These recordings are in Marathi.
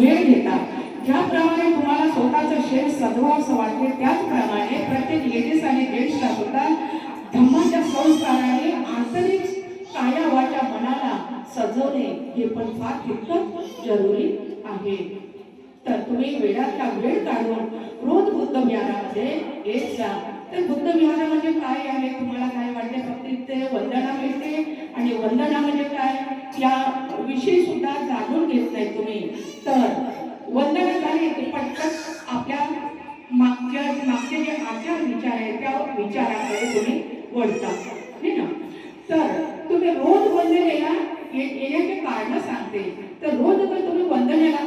वेळ घेता. ज्याप्रमाणे तुम्हाला स्वतःचं शेत सजवावंसं वाटते त्याचप्रमाणे प्रत्येक लेडीज आणि जेंट्सला सुद्धा धम्माच्या संस्काराने आंतरिक काया वाचा मनाला सजवणे हे पण फार तितकंच जरुरी आहे. तर तुम्ही वेळातला वेळ काढून रोज बुद्ध विहारामध्ये येत जा. तर बुद्ध विहार म्हणजे काय आहे तुम्हाला काय वाटते? फक्त इथे वंदना मिळते आणि वंदना म्हणजे काय या विषयी सुद्धा जाणून घेत नाही तुम्ही. तर वंदना झाली की पटकन आपल्या मागचे जे आचार विचार आहेत त्या विचाराकडे तुम्ही वळता है ना. तर तुम्ही रोज वंदनेला येण्याचे कारण सांगते. तर रोज जर तुम्ही वंदनेला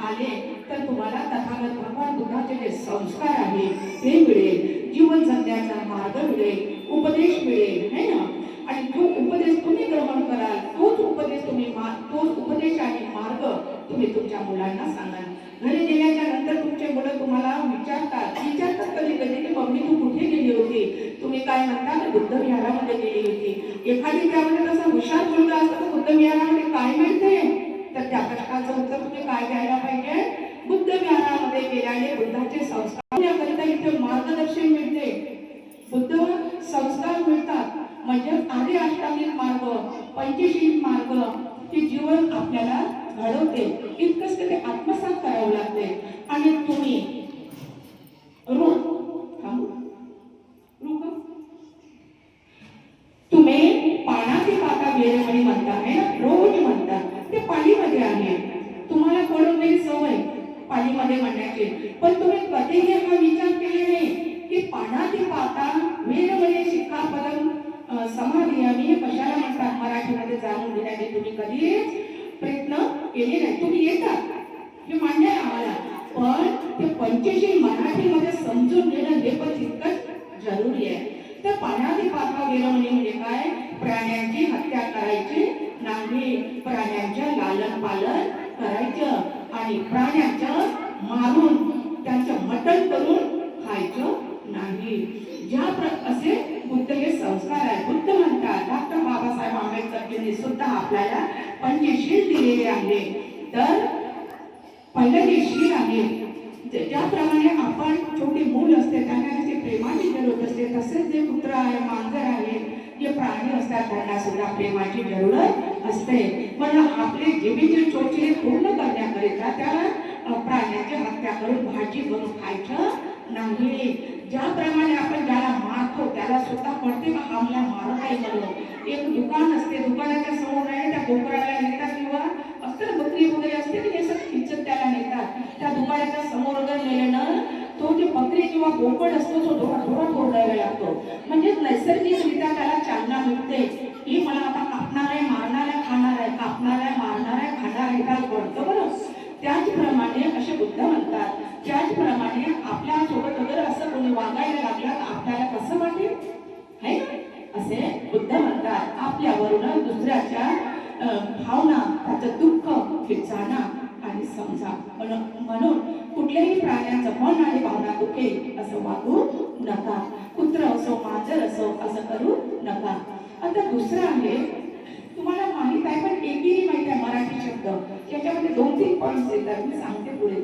आले तर तुम्हाला तथागत भगवान बुद्धाचे जे संस्कार आहे ते मिळेल, जीवन जगण्याचा मार्ग मिळेल, उपदेश मिळेल है ना. आणि जो उपदेश तुम्ही ग्रहण कराल तोच उपदेश आणि मार्ग तुम्ही तुमच्या मुलांना सांगाल. घरी गेल्याच्या नंतर तुमचे मुलं तुम्हाला विचारतात कधी कधी की मम्मी तू कुठे गेली होती? तुम्ही काय म्हणता? बुद्ध विहारामध्ये गेली होती. एखादी त्यामध्ये तसा हुशार मुलगा असतो तर बुद्ध विहारामध्ये काय मिळते? तर त्या प्रश्नाचं उत्तर तुम्ही काय द्यायला पाहिजे? बुद्ध विहारामध्ये गेल्याने बुद्धाचे संस्कार याकरिता इथे मार्गदर्शन मिळते, बुद्ध संस्कार मिळतात. म्हणजे आर्य अष्टांगिक मार्ग, पंचशील मार्ग हे जीवन आपल्याला घडवते. इतकंच ते आत्मसात करावं लागते. आणि तुम्ही तुम्ही पाण्याची पाता वेळोवेळी म्हणता है ना, रोज म्हणता. ते पालीमध्ये आहे, तुम्हाला कळून नाही सवय पालीमध्ये म्हणण्याची. पण तुम्ही कधीही हा विचार केले नाही की पाण्याची पाता वेळोवेळी शिक्षापदम समाधी आम्ही कशाला म्हणतात मराठीमध्ये जाणून घेण्याचे तुम्ही कधीच प्रयत्न केले नाही. तुम्ही येतात हे मान्य आहे आम्हाला, पण ते पंचशील मराठीमध्ये समजून घेणं हे पण तितकंच जरुरी आहे. तर पाण्याची पाता वेळोवेळी म्हणजे काय? प्राण्यांची हत्या करायची नाही, प्राण्यांचं लालन पालन करायचं आणि प्राण्यांचं मारून त्यांचं मटण करून खायचं नाही. असे बुद्ध हे संस्कार आहे. बुद्ध म्हणतात डॉक्टर बाबासाहेब आंबेडकरांनी सुद्धा आपल्याला पंचशील दिलेले आहे. तर पहिलं जे शील आहे ज्याप्रमाणे आपण छोटे मूल असते त्यांना जे प्रेमाची जरूरत असते तसेच जे कुत्र आहे, मांजर आहे, जे प्राणी असतात त्यांना सुद्धा प्रेमाची जरूरत असते. म्हणून आपले जीवीचे चोचले पूर्ण करण्याकरिता त्या प्राण्याची हत्या करून भाजी करून खायचं नाही. ज्याप्रमाणे आपण ज्याला मारतो त्याला सुद्धा कळते का आम्हाला मारत आहे म्हणून. एक दुकान असते, दुकानाच्या समोर आहे त्या बोकडाला नेतात किंवा असतं बकरी वगैरे असते की हे सगळं खिचत त्याला नेतात. त्या दुकानाच्या समोर वगैरे नेल्यानं तो जे बकरी किंवा बोकड असतो तो जोरात ओरडायला लागतो. म्हणजे नैसर्गिकरित्या त्याला चालना मिळते की मला आता कापणार आहे, मारणार आहे, खाणार आहे, कापणार आहे, मारणार आहे, खाणार आहे, त्याला कळतं बरं. त्याचप्रमाणे असे बुद्ध म्हणतात, त्याचप्रमाणे आपल्या सोबत वगैरे असं कोणी वागायला लागलं तर आपल्याला कसं वाटेल है असे बुद्ध म्हणतात. आपल्यावरून दुसऱ्याच्या भावना त्याचं दुःख हे जाणा आणि समजा. म्हणून कुठल्याही प्राण्याचं मन आणि भावना दुखेल असं वागू नका. कुत्र असो, मांजर असो असं करू नका. आता दुसरं आहे तुम्हाला माहित आहे पण एकही माहिती आहे मराठी शब्द याच्यामध्ये 2-3 पॉइंट्स येतात, मी सांगते पुढे.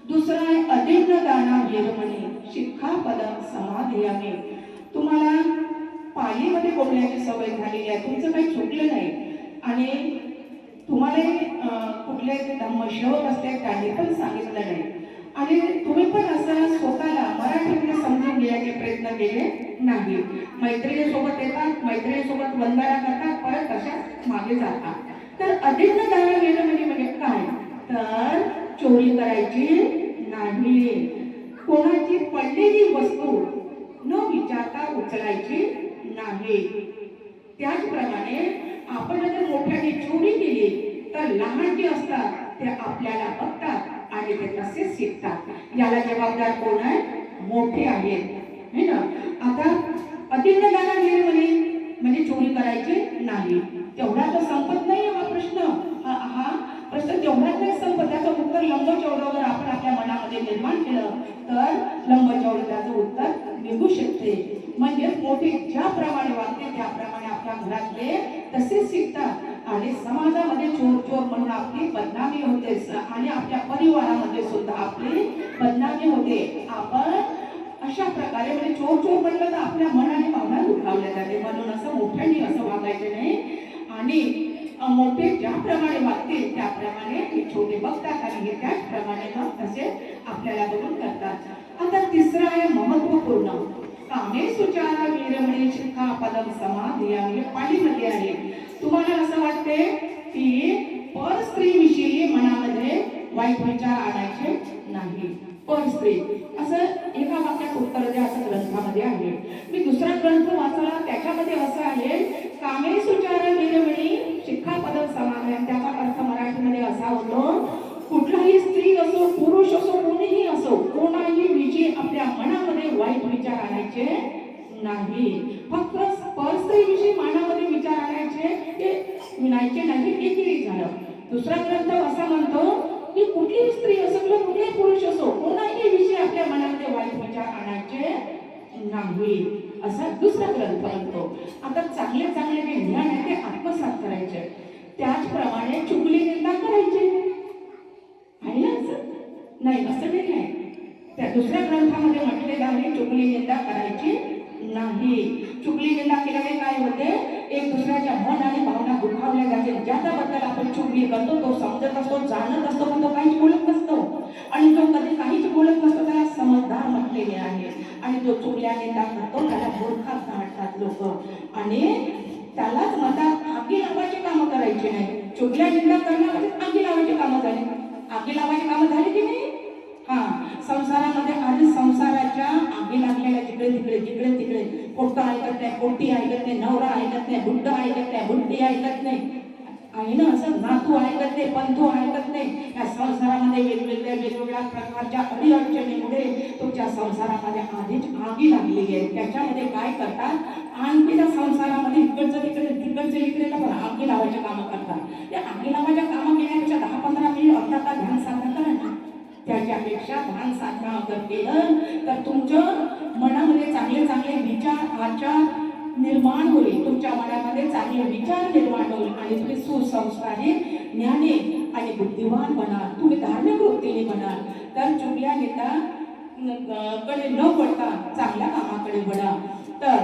दुसरं आहे अदिन्न दाना वेरमणी शिक्षापदम समाधियाने. तुम्हाला पालीमध्ये बोलण्याची सवय झालेली आहे, तुमचं काही चुकलं नाही आणि तुम्हाला कुठले धम्म श्लोक असते त्यांनी पण सांगितलं नाही आणि तुम्ही पण असं स्वतःला मराठीमध्ये समजून घेण्याचे प्रयत्न केले नाही. मैत्रिणीसोबत येतात, मैत्रिणीसोबत वंदना करतात, परत तशाच मागे जातात. तर अदिन्न दाना वेरमणी म्हणजे काय? तर चोरी करायची नाही, कोणाची पडलेली वस्तू न विचारता उचलायची नाही. त्याचप्रमाणे आपण जर मोठ्याने चोरी केली तर लहान जे असतात ते आपल्याला बघतात आणि ते तसेच शिकतात. याला जबाबदार कोण आहे? मोठे आहेत है ना. आता अदिन्न दाना म्हणजे चोरी करायची नाही. तेवढा तर संपत नाही हा प्रश्न. हा प्रश्न तेवढाच नाही संपत. त्याचं उत्तर लंबचौडं जर आपण आपल्या मनामध्ये निर्माण केलं तर लंबचौडं त्याचं उत्तर निघू शकते. म्हणजे मोठे ज्याप्रमाणे वागते त्याप्रमाणे आपल्या घरातले तसेच शिकतात आणि समाजामध्ये चोर चोर म्हणून आपली बदनामी होते आणि आपल्या परिवारामध्ये सुद्धा आपली बदनामी होते. आपण अशा प्रकारे म्हणजे चोर चोर म्हणलं तर आपल्या मनाने भावना दुखावल्या जाते. म्हणून असं मोठ्याने असं वागायचं नाही आणि मोठे ज्याप्रमाणे वागतील त्याप्रमाणे हे छोटे बघतात आणि हे त्याचप्रमाणे मग तसे आपल्याला बघून करतात. आता तिसरं आहे महत्वपूर्ण, कामे सुचारा वीरमणी शिखा पदम समाधी आहे, पालीमध्ये आहे. तुम्हाला असं वाटते की पर स्त्रीविषयी मनामध्ये वाईट विचार आणायचे नाही. पर स्त्री असं एका वाक्यात उत्तर द्या असं ग्रंथामध्ये आहे. मी दुसरा ग्रंथ वाचला त्याच्यामध्ये असं आहे, कामे सुचारा वीरमणी शिखा पदम समाधान. त्याचा अर्थ मराठीमध्ये असा होतो, कुठलाही स्त्री असो पुरुष असो कोणीही असो कोणाही विषयी आपल्या मनामध्ये वाईट विचार आणायचे नाही. फक्त परस्त्रीविषयी मनामध्ये विचार आणायचे ते विनायचे नाही, एकेरी झालं. दुसरा ग्रंथ असा म्हणतो की कुठलीही स्त्री असो किंवा कुठलाही पुरुष असो कोणाही विषयी आपल्या मनामध्ये वाईट विचार आणायचे नाही असं दुसरा ग्रंथ म्हणतो. आता चांगले चांगले जे ज्ञान आहे ते आत्मसात करायचे, त्याचप्रमाणे चुगली निंदा करायची आहे ना. असं नाही, असं नाही आहे. त्या दुसऱ्या ग्रंथामध्ये म्हटलेलं आहे चुगली निंदा करायची नाही. चुगली निंदा केल्याने काय होते, एक दुसऱ्याच्या मन आणि भावना दुखावल्या जाते. ज्याच्याबद्दल आपण चुगली करतो तो समजत असतो, जाणत असतो, पण तो काहीच बोलत नसतो. आणि जो कधी काहीच बोलत नसतो त्याला समजदार म्हटलेले आहे. आणि जो चुगल्या निंदा करतो त्याला मूर्खात काढतात लोक. आणि त्यालाच म्हणतात आगी लावायची कामं करायची नाही. चुगल्या निंदा करणं म्हणजे आगी लावायची कामं झाली. आगी लावायची कामं झाली की नाही. संसारामध्ये आधी संसाराच्या आगी लागलेल्या जिकडे तिकडे जिकडे तिकडे पोट्ट ऐकत नाही, पोट्टी ऐकत नाही, नवरा ऐकत नाही, बुड्ढ ऐकत नाही, बुड्ढी ऐकत नाही, आहे ना. असं नातू ऐकत नाही, पंथू ऐकत नाही. या संसारामध्ये वेगवेगळ्या प्रकारच्या अडीअडचणीमुळे तुमच्या संसारामध्ये आधीच आगी लागलेली आहे. त्याच्यामध्ये काय करतात, आणखी त्या संसारामध्ये इकडचं तिकडचे इकडे पण आगी लावायचे कामं करतात. त्या आगी लावायच्या कामं केल्यापेक्षा 10-15 मिनिट अर्धा तास ध्यान साधना करा ना. त्याच्यापेक्षा ध्यान साधना जर केलं तर तुमच्या मनामध्ये चांगले चांगले विचार आचार निर्माण होईल. तुमच्या मनामध्ये चांगले विचार निर्माण होईल आणि तुम्ही सुसंस्कारी ज्ञानी आणि बुद्धिवान बनाल. तुम्ही धार्मिक वृत्तीने बनाल. तर चुगल्या नेता कडे न पडता चांगल्या कामाकडे वळा. तर